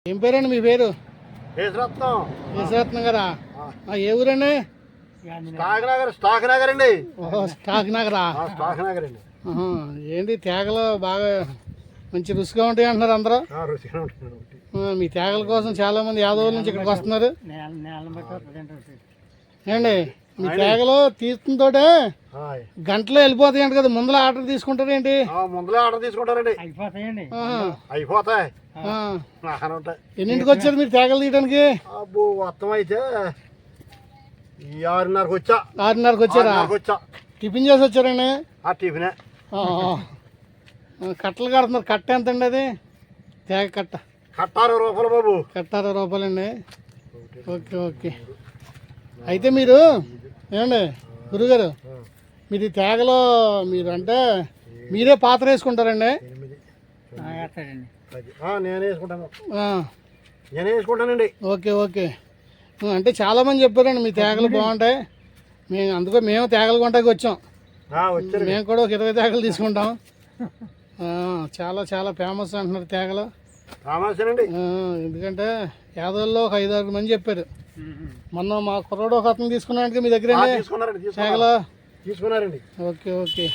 ఏం పేరండి మీ పేరు? యేసరత్నం గారా? ఏ ఊరండి? స్టాక్ నగర్ అండి. ఓహో, స్టాక్ నగరా? స్టాక్ నగర్ అండి. ఏంటి తేగలు బాగా మంచి రుచిగా ఉంటాయి అంటున్నారు అందరూ. రుచిగా ఉంటుంది. మీ తేగల కోసం చాలా మంది యాదవుల నుంచి ఇక్కడికి వస్తున్నారు ఏండి. మీ తేగలు తీస్తుంటే గంటలో వెళ్ళిపోతాయి అంట కదా, ముందర ఆర్డర్ తీసుకుంటారు ఏంటి? ముందర ఆర్డర్ తీసుకుంటారండి. అయిపోతాయి. ఎన్నింటికి వచ్చారు మీరు తేగలు తీయడానికి? మొత్తం అయితే 6:30కి వచ్చా. 6:30కి వచ్చారా? టిఫిన్ చేసి వచ్చారండి? టిఫినే. కట్టలు కడుతున్నారు. కట్ట ఎంత అండి అది? తేగ కట్ట 60 రూపాయలు బాబు. 60 రూపాయలండి. Okay okay. అయితే మీరు ఏమండి గురుగారు, మీరు తేగలో మీరు అంటే మీరే పాత్ర వేసుకుంటారండి? నేనే వేసుకుంటానండి. Okay okay. అంటే చాలామంది చెప్పారండి మీ తేగలు బాగుంటాయి, మేము తేగలు కొంటాకి వచ్చాం. మేము కూడా ఒక 20 తేగలు తీసుకుంటాం. చాలా చాలా ఫేమస్ అంటున్నారు తేగలు. ఎందుకంటే యాదవుల్లో ఒక 5-6 మంది చెప్పారు. మొన్న మా కుర్రాడు ఒక అతను తీసుకున్నాడు మీ దగ్గర తేగలు తీసుకున్నారండి. Okay okay.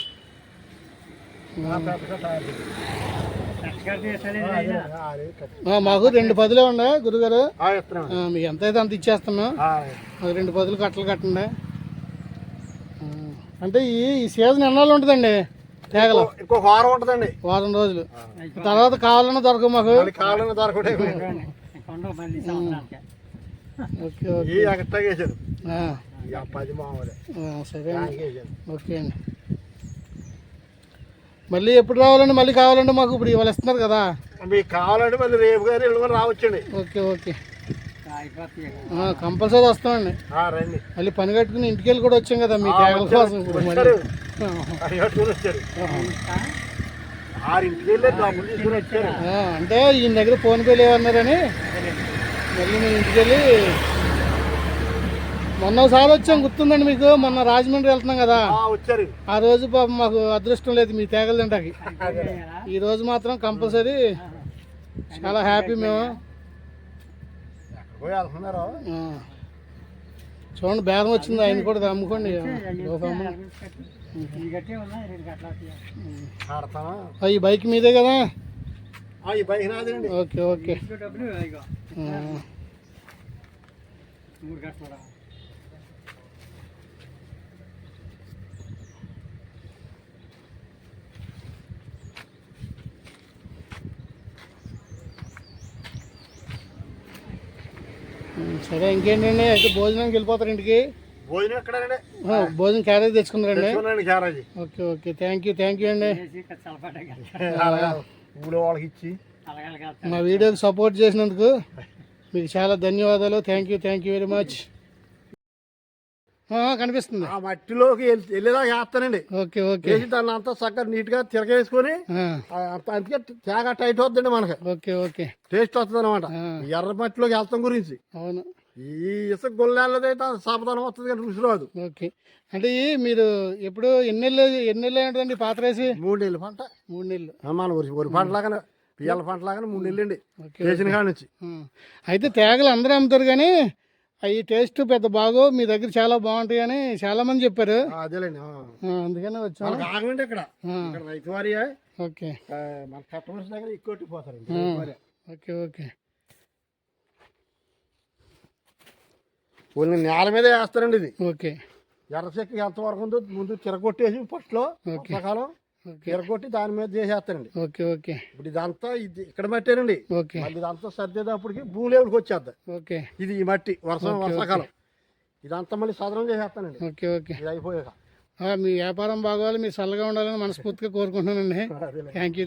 మాకు 2 పదులే ఉండే గురుగారు, మీకు ఎంత అయితే అంత ఇచ్చేస్తాను. 2 పదులు కట్టలు కట్టండి. అంటే ఈ సీజన్ ఎన్నాళ్ళు ఉంటుందండి తేగలు? ఇంకొక వారం ఉంటుందండి. వారం రోజులు తర్వాత కావాలన్నా దొరకవు మాకు. కావాలన్నా దొరకడే. Okay okay. సరే ఓకే అండి. మళ్ళీ ఎప్పుడు రావాలండి? మళ్ళీ కావాలంటే మాకు ఇప్పుడు ఇవాళ ఇస్తున్నారు కదా, మీకు కావాలంటే మళ్ళీ రేపు గారు ఎల్లుండి రావచ్చండి. Okay okay. కంపల్సరీ వస్తామండి. మళ్ళీ పని కట్టుకుని ఇంటికి వెళ్ళి కూడా వచ్చాం కదా మీ తేగల కోసం. ఇప్పుడు మళ్ళీ అంటే ఈయన దగ్గర ఫోన్ పే లేవన్నారని మళ్ళీ మేము ఇంటికి వెళ్ళి మొన్న ఒకసారి వచ్చాం, గుర్తుందండి మీకు? మొన్న రాజమండ్రి వెళ్తున్నాం కదా, ఆ రోజు పాపం మాకు అదృష్టం లేదు మీ తేగలు తింటాకి. ఈ రోజు మాత్రం కంపల్సరీ చాలా హ్యాపీ మేము. చూడండి బేరం వచ్చింది, ఆయన కూడా అమ్ముకోండి. ఈ బైక్ మీదే కదా? Okay okay. సరే ఇంకేంటండి, అయితే భోజనానికి వెళ్ళిపోతారు ఇంటికి? భోజనం క్యారేజ్ తెచ్చుకున్నారండి? Okay okay. థ్యాంక్ యూ అండి. మా వీడియోకి సపోర్ట్ చేసినందుకు మీకు చాలా ధన్యవాదాలు. Thank you very much. కనిపిస్తుంది. మట్టిలోకి వెళ్ళేదాకా వేస్తానండి. Okay okay. దాన్ని అంతా చక్కగా నీట్ గా తిరగేసుకొని అందుకే తేగ టైట్ అవుతుందండి మనకి. Okay okay. టేస్ట్ వస్తుంది అనమాట ఎర్ర మట్టిలోకి వెళ్తాం గురించి. అవును. ఈ ఇసుక గొల్లెళ్ళదైతే సాపదానం వస్తుంది కానీ రుచి రాదు. ఓకే. అంటే మీరు ఎప్పుడు ఎన్ని నెలలు ఏంటండి పాత్ర వేసి? 3 నెలలు పంట. 3 నెలలు. మన వరి పంట లాగానే పిల్లల పంట లాగానే 3 నెలలు అండి వేసిన కాడ నుంచి. అయితే తేగలు అందరూ అమ్ముతారు కానీ అవి టేస్ట్ పెద్ద బాగో, మీ దగ్గర చాలా బాగుంటాయి అని చాలా మంది చెప్పారు. అదేలేండి, అందుకనే వచ్చాను. ఆగండి ఇక్కడ రైతు వారి. ఓకే. మన కట్టమనిషి దగ్గర ఎక్కువ పోతారండి. Okay okay. కొన్ని నేల మీద వేస్తారండి ఇది. ఓకే. ఎర్రచెక్క ఎంతవరకు ఉందో ముందు తిరగొట్టేసి ఫస్ట్లో వర్షాకాలం తిరగొట్టి దాని మీద చేసేస్తారండి. Okay okay. ఇప్పుడు ఇదంతా ఇది ఇక్కడ మట్టేనండి. ఓకే. మళ్ళీ ఇదంతా సర్దేటప్పటికి భూమి లెవెల్కి వచ్చేద్దాం. ఓకే. ఇది ఈ మట్టి వర్షాకాలం ఇదంతా మళ్ళీ సదరం చేసేస్తానండి. Okay okay. ఇది అయిపోయాక మీ వ్యాపారం బాగోవాలి, మీరు చల్లగా ఉండాలని మనస్ఫూర్తిగా కోరుకుంటున్నానండి. Thank you.